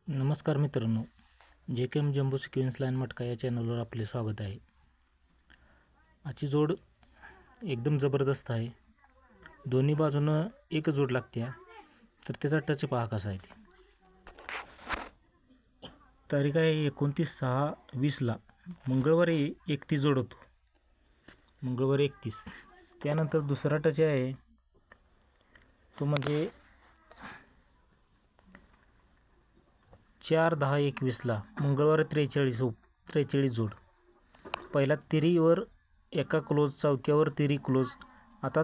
नमस्कार मित्रांनो, JKM jumbo sequence line मटका या चॅनलवर आपले स्वागत आहे. आजची जोड एकदम जबरदस्त आहे. दोन्ही बाजूनं एक जोड लागते, तर त्याचा टच पहा कसा आहे ते. तारीख आहे 29/6/20ला, मंगळवारी 31 जोड होतो. मंगळवारी 31. त्यानंतर दुसरा टच आहे तो म्हणजे 4/10/21ला, मंगळवारी 43 जोड. पहिला तिरीवर एका क्लोज, चौक्यावर तिरी क्लोज. आता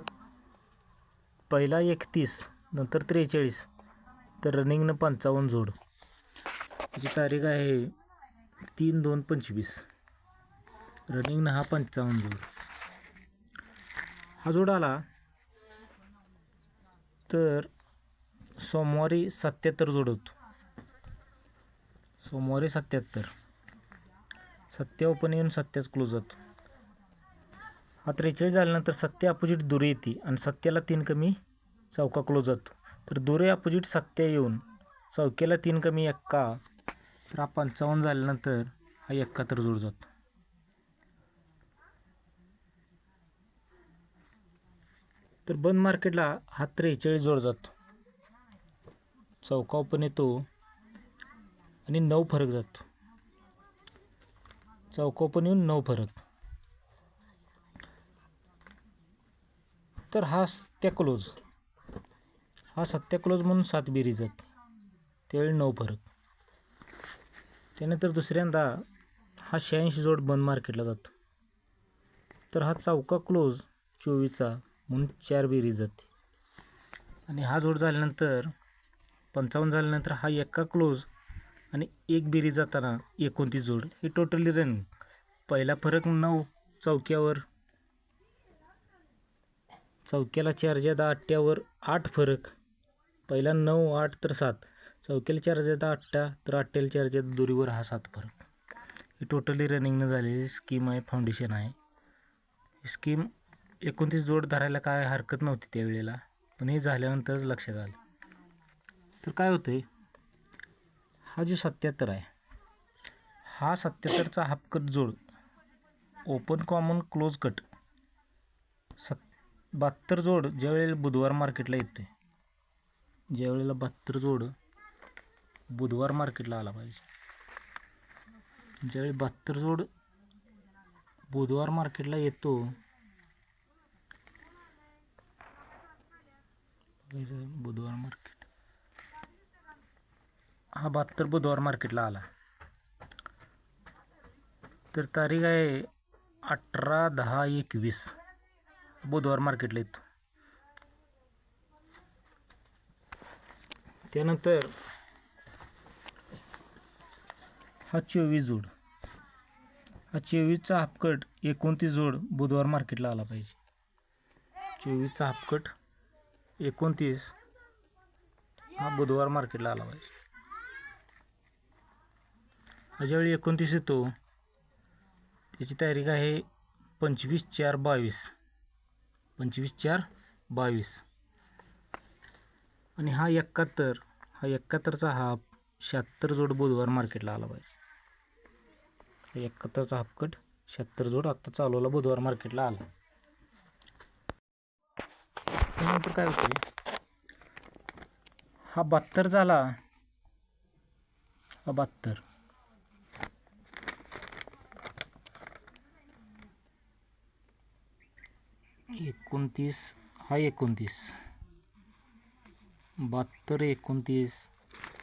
पहिला 31 नंतर 43, तर रनिंगनं 55 जोड. त्याची तारीख आहे 3/2/25. रनिंगनं हा 55 जोड. हा जोड आला तर सोमवारी 77 जोड होतो. सोमवारी 77, 7 ओपन येऊन 7 क्लोज जातो. हा 43 झाल्यानंतर 7 अपोजिट दुरे येते आणि 7ला 3 कमी चौका क्लोज जातो. तर दुरे अपोजिट 7 येऊन चौक्याला 3 कमी एक्का, तर हा 55 झाल्यानंतर हा 71 जोड जातो. तर बंद मार्केटला हा 43 जोड जातो. चौका ओपन येतो आणि 9 फरक जातो. चौका ओपन येऊन 9 फरक. तर हा 7 क्लोज, हा 7 क्लोज म्हणून 7 बेरीज जाते, त्यावेळी 9 फरक. त्यानंतर दुसऱ्यांदा हा 86 जोड बंद मार्केटला जातो. तर हा चौका क्लोज 24चा म्हणून 4 बेरीज जाते. आणि हा जोड झाल्यानंतर 55 झाल्यानंतर हा एका क्लोज आणि 1 बेरीज जाताना 29 जोड. हे टोटली रनिंग. पहिला फरक 9 चौक्यावर, चौक्याला 4/8वर 8 फरक. पहिला 9, 8 तर 7. चौक्याला 4/8 तर 8ला 4 दुरीवर हा 7 फरक. ही टोटली रनिंगनं झालेली स्कीम आहे, फाउंडेशन आहे. ही स्कीम 29 जोड धरायला काय हरकत नव्हती त्यावेळेला, पण हे झाल्यानंतरच लक्षात आलं. तर काय होतं, हा जो 77 आहे, हा 77चा हाफ कट जोड, ओपन कॉमन क्लोज कट 72 जोड ज्यावेळेला बुधवार मार्केटला येते, ज्यावेळेला 72 जोड बुधवार मार्केटला आला पाहिजे, ज्यावेळी 72 जोड बुधवार मार्केटला येतो, बुधवार मार्केट, हा 72 बुधवार मार्केटला आला, तर तारीख आहे 18/10/21 बुधवार मार्केटला येतो. त्यानंतर हा 24 जोड, हा 24चा हाफकट 29 जोड बुधवार मार्केटला आला पाहिजे. 24चा हाफकट 29 हा बुधवार मार्केटला आला पाहिजे. हा ज्यावेळी 29 येतो त्याची तारीख आहे 25/4/22. 25/4/22. आणि हा 71, हा 71चा हाफ 76 जोड बुधवार मार्केटला आला पाहिजे. 71चा हाफकट 76 जोड आत्ता चालवला बुधवार मार्केटला आला. त्यानंतर काय होते, हा 72 झाला, हा 72, हा 29, 72, 29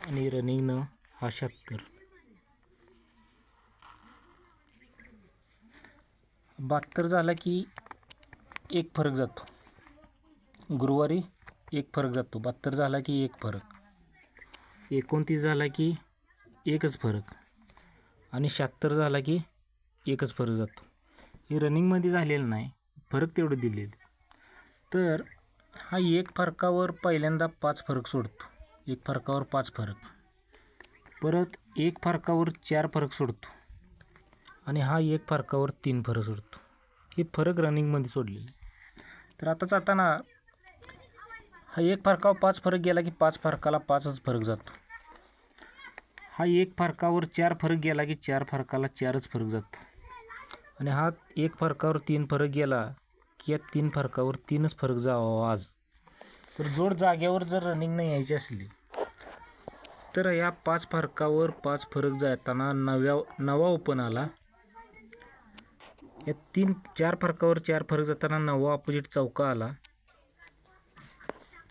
आणि रनिंगनं हा 76. 72 झाला की एक फरक जातो. गुरुवारी एक फरक जातो. 72 झाला की एक फरक. 29 झाला की एकच फरक आणि 76 झाला की एकच फरक जातो. हे रनिंगमध्ये झालेलं नाही, फरक तेवढं दिलेलं. तर हा एक फरकावर पहिल्यांदा 5 फरक सोडतो, एक फरकावर 5 फरक, परत एक फरकावर 4 फरक सोडतो आणि हा एक फरकावर 3 फरक सोडतो. हे फरक रनिंगमध्ये सोडलेले. तर आता जाताना हा एक फरकावर 5 फरक गेला की 5 फरकाला 5च फरक जातो. हा एक फरकावर 4 फरक गेला की 4 फरकाला 4च फरक जातो आणि हा एक फरकावर 3 फरक गेला की या 3 फरकावर 3च फरक जावा आज. तर जोड जाग्यावर जर रनिंग नाही यायची असली तर या 5 फरकावर 5 फरक जाताना नवा ओपन आला. या 4 फरकावर 4 फरक जाताना नवा ऑपोजिट चौका आला.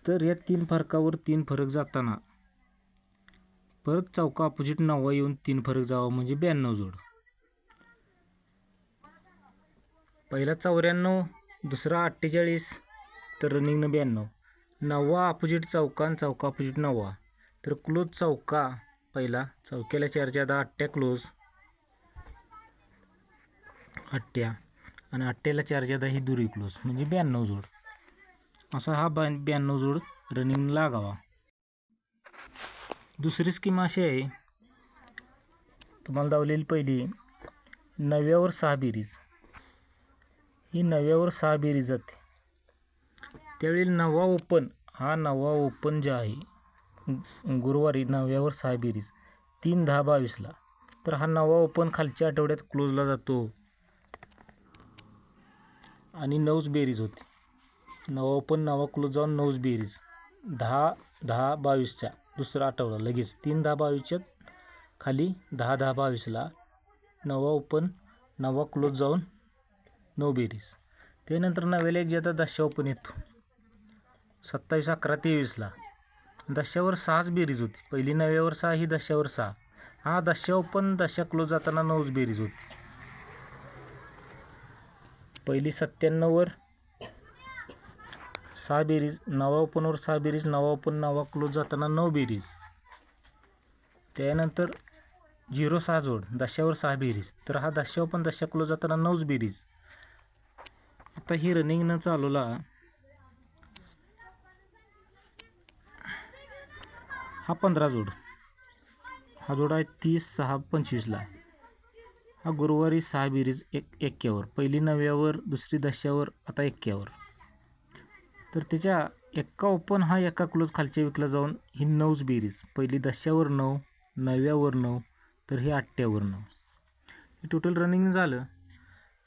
तर या 3 फरकावर 3 फरक जाताना परत चौका ऑपोजिट नवा येऊन 3 फरक जावा म्हणजे 92 जोड. पहिला 94, दुसरा 48, तर रनिंगनं 92. नवा ऑपोजिट चौका आणि चौका ऑपोजिट नवा. तर क्लोज चौका पहिला, चौक्याला 4 ज्यादा 8 क्लोज 8 आणि 8ला 4 ज्यादा ही दुरी क्लोज म्हणजे 92 जोड. असा हा 92 जोड रनिंग लागावा. दुसरी स्कीम अशी आहे, तुम्हाला दावलेली पहिली 9व्यावर 6 बेरीज. ही 9व्यावर 6 बेरीज जाते. त्यावेळी नवा ओपन जे आहे गुरुवारी 9व्यावर 6 बेरीज 3, 10, 22ला. तर हा नवा ओपन खालच्या आठवड्यात क्लोजला जातो आणि 9च बेरीज होती. नवा ओपन नवा क्लोज जाऊन 9च बेरीज 10, 10, 22च्या दुसरा आठवडा लगेच 3, 10, 22च्या खाली 10, 10, 22ला नवा ओपन नवा क्लोज जाऊन 9 बेरीज. त्यानंतर 9व्याला एक ज्यादा 10 ओपन येतो 27, 11, 23ला. 10वर 6च बेरीज होती. पहिली 9व्यावर 6 ही 10वर 6. हा 10 ओपन 10 क्लोज जाताना 9च बेरीज होती. पहिली 97वर 6 बेरीज, नवा ओपनवर 6 बेरीज, नवा ओपन नवा क्लोज जाताना 9 बेरीज. त्यानंतर 06 जोड 10वर 6 बेरीज. तर हा 10 ओपन 10 क्लोज जाताना 9च बेरीज. आता ही रनिंगनं चालवला हा 15 जोड. हा जोड आहे 30, 6, 25ला. हा गुरुवारी 6 बेरीज 91वर. पहिली 9व्यावर, दुसरी 10वर, आता 91वर. तर त्याच्या एका ओपन हा एका क्लोज खालच्या विकला जाऊन ही 9च बेरीज. पहिली 10वर 9, 9व्यावर 9, तर ही 8वर 9. हे टोटल रनिंग झालं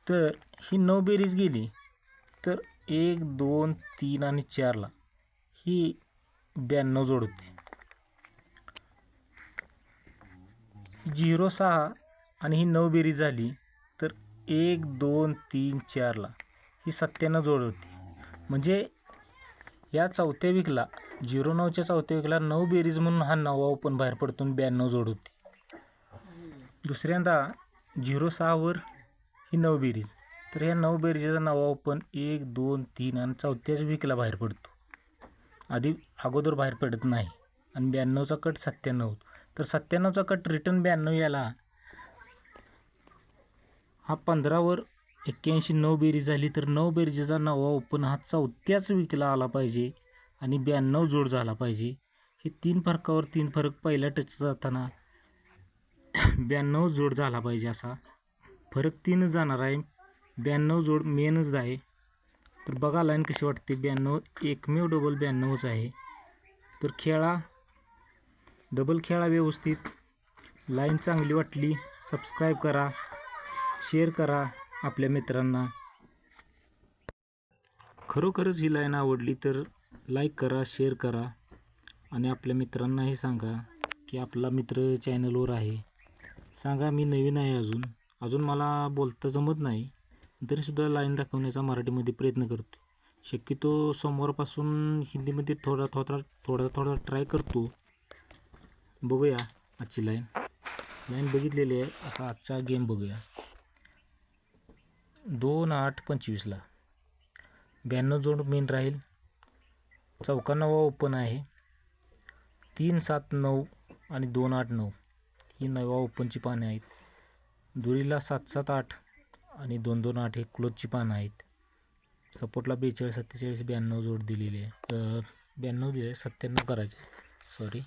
तर ही 9 बेरीज गेली तर 1, 2, 3 आणि 4ला ही 92 जोड होती. 06 आणि ही 9 बेरीज झाली तर 1, 2, 3, 4ला ही 97 जोड होती. म्हणजे या चौथ्या विकला 09च्या चौथ्या विकला 9 बेरीज म्हणून हा नवा ओपन बाहेर पडतून 92 जोड होती. दुसऱ्यांदा 06वर ही 9 बेरीज. तर ह्या 9 बेरीजचा नवा ओपन 1, 2, 3 आणि चौथ्याच विकला बाहेर पडतो. अगोदर बाहेर पडत नाही आणि 92चा कट 97. तर 97चा कट रिटर्न 92 याला हा 15वर 81 9 बेरीज झाली. तर 9 बेरीजचा नवा ओपन हा चौथ्याच विकला आला पाहिजे आणि 92 जोड झाला पाहिजे. हे 3 फरकावर 3 फरक पहिल्या टच जाताना 92 जोड झाला पाहिजे. असा फरक 3 जाणार आहे. 92 जोड मेनच आहे. तर बघा लाईन कशी वाटते. 92 एकमेव डबल 92च आहे. तर खेळा, डबल खेळा व्यवस्थित. लाईन चांगली वाटली सबस्क्राईब करा, शेअर करा आपल्या मित्रांना. खरोखरच ही लाईन आवडली तर लाईक करा, शेअर करा आणि आपल्या मित्रांनाही सांगा की आपला मित्र चॅनलवर आहे. सांगा मी नवीन आहे, अजून मला बोलता जमत नाही तरीसुद्धा लाईन दाखवण्याचा मराठीमध्ये प्रयत्न करतो. शक्यतो सोमवारपासून हिंदीमध्ये थोडा ट्राय करतो. बघूया आजची लाईन बघितलेली आहे. आता आजचा गेम बघूया. 2-8-25ला 92 जोड मेन राहील. चौका नवा ओपन आहे. 3-7-9 आणि 2-8-9 ही नवा ओपनची पाने आहेत. दुरीला 7-7-8 आणि 2-2-8 हे क्लोजची पानं आहेत. सपोर्टला 42, 47, 92 जोड दिलेली आहे. 92 दिले, 97 करायचे, सॉरी,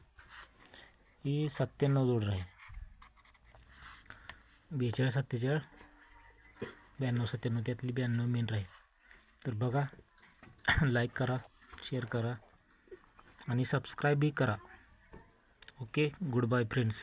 ही 97 जोड राहील. 42, 47, 92, 97 त्यातली 92 मेन राहील. तर बघा, लाईक करा, शेअर करा आणि सबस्क्राईबही करा. Okay, good bye friends.